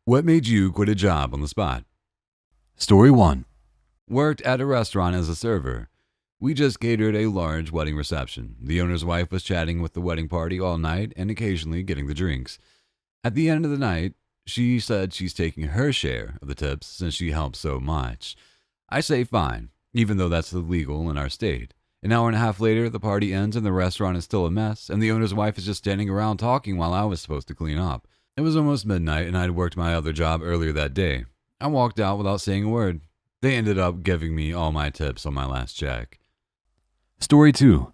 What made you quit a job on the spot? Story 1. Worked at a restaurant as a server. We just catered a large wedding reception. The owner's wife was chatting with the wedding party all night and occasionally getting the drinks. At the end of the night, she said she's taking her share of the tips since she helped so much. I say fine, even though that's illegal in our state. An hour and a half later, the party ends and the restaurant is still a mess, and the owner's wife is just standing around talking while I was supposed to clean up. It was almost midnight, and I'd worked my other job earlier that day. I walked out without saying a word. They ended up giving me all my tips on my last check. Story 2.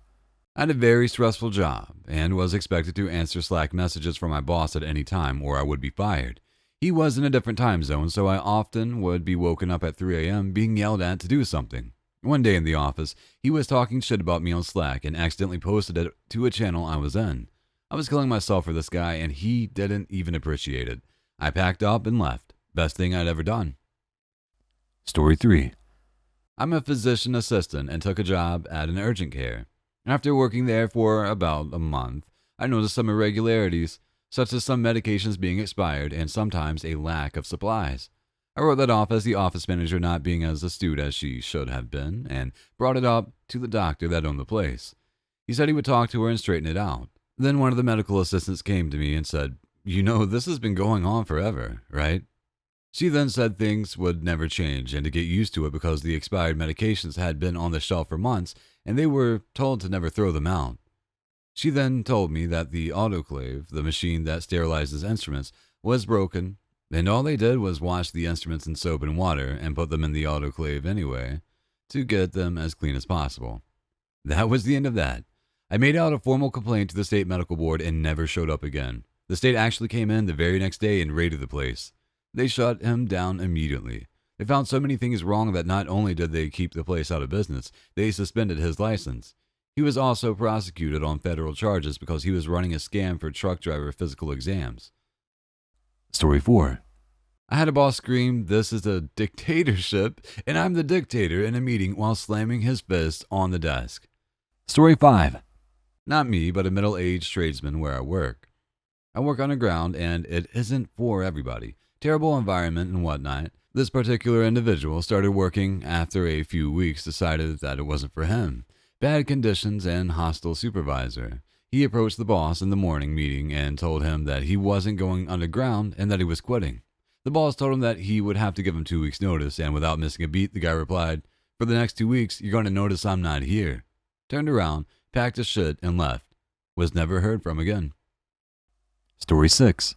I had a very stressful job and was expected to answer Slack messages from my boss at any time or I would be fired. He was in a different time zone, so I often would be woken up at 3 a.m. being yelled at to do something. One day in the office, he was talking shit about me on Slack and accidentally posted it to a channel I was in. I was killing myself for this guy and he didn't even appreciate it. I packed up and left. Best thing I'd ever done. Story 3. I'm a physician assistant and took a job at an urgent care. After working there for about a month, I noticed some irregularities, such as some medications being expired and sometimes a lack of supplies. I wrote that off as the office manager not being as astute as she should have been and brought it up to the doctor that owned the place. He said he would talk to her and straighten it out. Then one of the medical assistants came to me and said, this has been going on forever, right? She then said things would never change and to get used to it because the expired medications had been on the shelf for months and they were told to never throw them out. She then told me that the autoclave, the machine that sterilizes instruments, was broken and all they did was wash the instruments in soap and water and put them in the autoclave anyway to get them as clean as possible. That was the end of that. I made out a formal complaint to the state medical board and never showed up again. The state actually came in the very next day and raided the place. They shut him down immediately. They found so many things wrong that not only did they keep the place out of business, they suspended his license. He was also prosecuted on federal charges because he was running a scam for truck driver physical exams. Story 4. I had a boss scream, "This is a dictatorship," and I'm the dictator in a meeting while slamming his fist on the desk. Story 5. Not me, but a middle-aged tradesman where I work. I work underground, and it isn't for everybody. Terrible environment and whatnot. This particular individual started working after a few weeks, decided that it wasn't for him. Bad conditions and hostile supervisor. He approached the boss in the morning meeting and told him that he wasn't going underground and that he was quitting. The boss told him that he would have to give him 2 weeks' notice, and without missing a beat, the guy replied, "For the next 2 weeks, you're going to notice I'm not here." Turned around, packed his shit, and left. Was never heard from again. Story 6.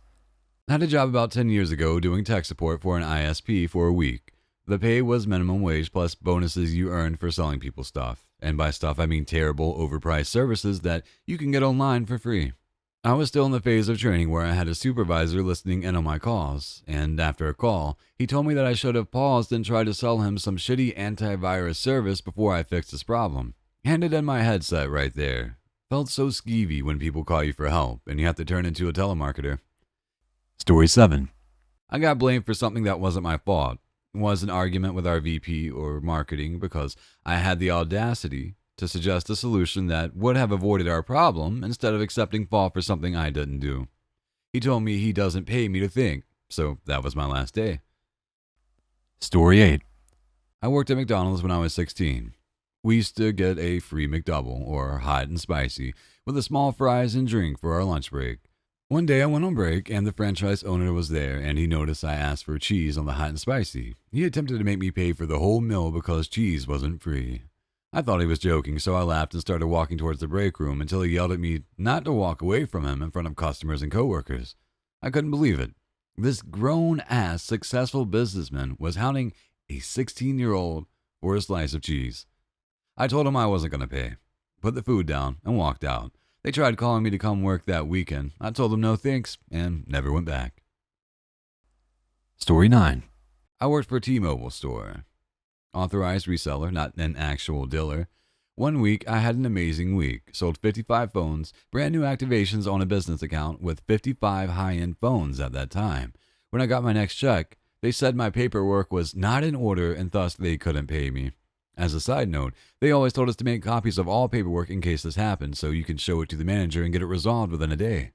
I had a job about 10 years ago doing tech support for an ISP for a week. The pay was minimum wage plus bonuses you earned for selling people stuff. And by stuff, I mean terrible, overpriced services that you can get online for free. I was still in the phase of training where I had a supervisor listening in on my calls, and after a call, he told me that I should have paused and tried to sell him some shitty antivirus service before I fixed his problem. Handed in my headset right there. Felt so skeevy when people call you for help and you have to turn into a telemarketer. Story 7. I got blamed for something that wasn't my fault. It was an argument with our VP or marketing because I had the audacity to suggest a solution that would have avoided our problem instead of accepting fault for something I didn't do. He told me he doesn't pay me to think, so that was my last day. Story 8. I worked at McDonald's when I was 16. We used to get a free McDouble, or hot and spicy, with a small fries and drink for our lunch break. One day I went on break and the franchise owner was there and he noticed I asked for cheese on the hot and spicy. He attempted to make me pay for the whole meal because cheese wasn't free. I thought he was joking, so I laughed and started walking towards the break room until he yelled at me not to walk away from him in front of customers and coworkers. I couldn't believe it. This grown-ass successful businessman was hounding a 16-year-old for a slice of cheese. I told him I wasn't going to pay, put the food down, and walked out. They tried calling me to come work that weekend. I told them no thanks and never went back. Story 9. I worked for a T-Mobile store. Authorized reseller, not an actual dealer. One week, I had an amazing week. Sold 55 phones, brand new activations on a business account with 55 high-end phones at that time. When I got my next check, they said my paperwork was not in order and thus they couldn't pay me. As a side note, they always told us to make copies of all paperwork in case this happened so you can show it to the manager and get it resolved within a day.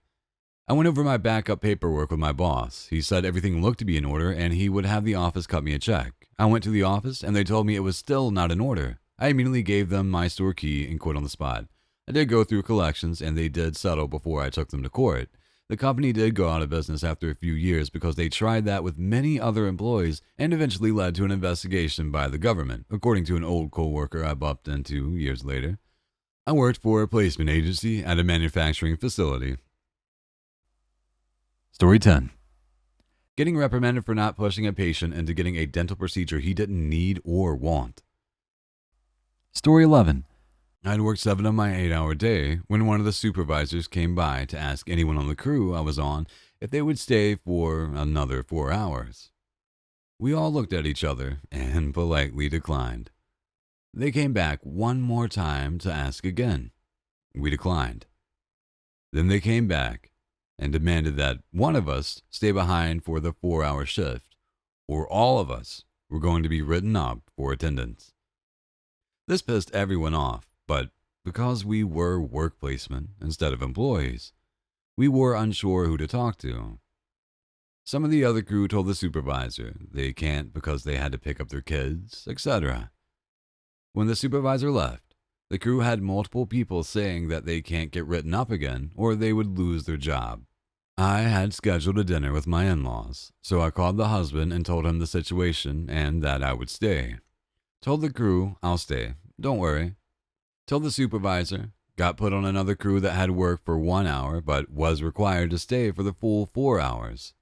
I went over my backup paperwork with my boss. He said everything looked to be in order and he would have the office cut me a check. I went to the office and they told me it was still not in order. I immediately gave them my store key and quit on the spot. I did go through collections and they did settle before I took them to court. The company did go out of business after a few years because they tried that with many other employees and eventually led to an investigation by the government, according to an old coworker I bumped into years later. I worked for a placement agency at a manufacturing facility. Story 10. Getting reprimanded for not pushing a patient into getting a dental procedure he didn't need or want. Story 11. I'd worked 7 of my 8-hour day when one of the supervisors came by to ask anyone on the crew I was on if they would stay for another 4 hours. We all looked at each other and politely declined. They came back one more time to ask again. We declined. Then they came back and demanded that one of us stay behind for the 4-hour shift, or all of us were going to be written up for attendance. This pissed everyone off, but because we were work placement instead of employees, we were unsure who to talk to. Some of the other crew told the supervisor they can't because they had to pick up their kids, etc. When the supervisor left, the crew had multiple people saying that they can't get written up again or they would lose their job. I had scheduled a dinner with my in-laws, so I called the husband and told him the situation and that I would stay. Told the crew I'll stay, don't worry. Told the supervisor, got put on another crew that had worked for 1 hour but was required to stay for the full 4 hours.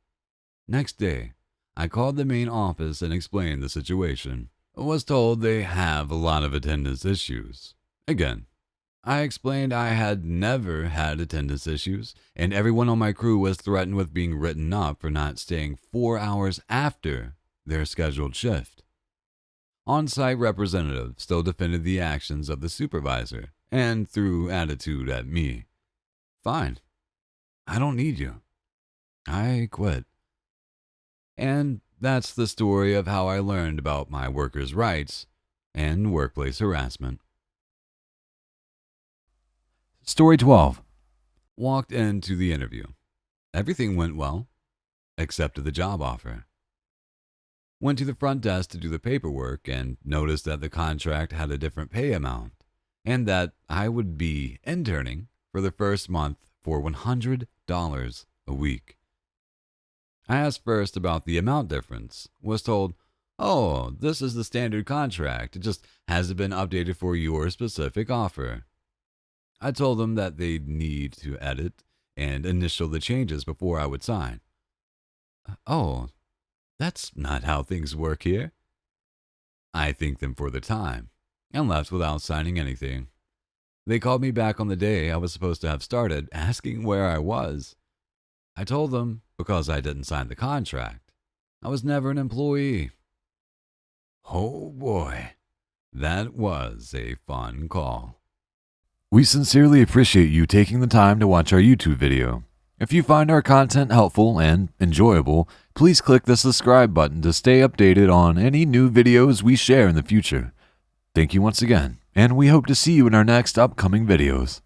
Next day, I called the main office and explained the situation. I was told they have a lot of attendance issues. Again, I explained I had never had attendance issues, and everyone on my crew was threatened with being written up for not staying 4 hours after their scheduled shift. On-site representatives still defended the actions of the supervisor and threw attitude at me. Fine. I don't need you. I quit. And that's the story of how I learned about my workers' rights and workplace harassment. Story 12. Walked into the interview. Everything went well. Accepted the job offer. Went to the front desk to do the paperwork and noticed that the contract had a different pay amount and that I would be interning for the first month for $100 a week. I asked first about the amount difference, was told, "Oh, this is the standard contract, it just hasn't been updated for your specific offer." I told them that they'd need to edit and initial the changes before I would sign. "Oh, that's not how things work here." I thanked them for their time and left without signing anything. They called me back on the day I was supposed to have started, asking where I was. I told them because I didn't sign the contract, I was never an employee. Oh boy, that was a fun call. We sincerely appreciate you taking the time to watch our YouTube video. If you find our content helpful and enjoyable, please click the subscribe button to stay updated on any new videos we share in the future. Thank you once again, and we hope to see you in our next upcoming videos.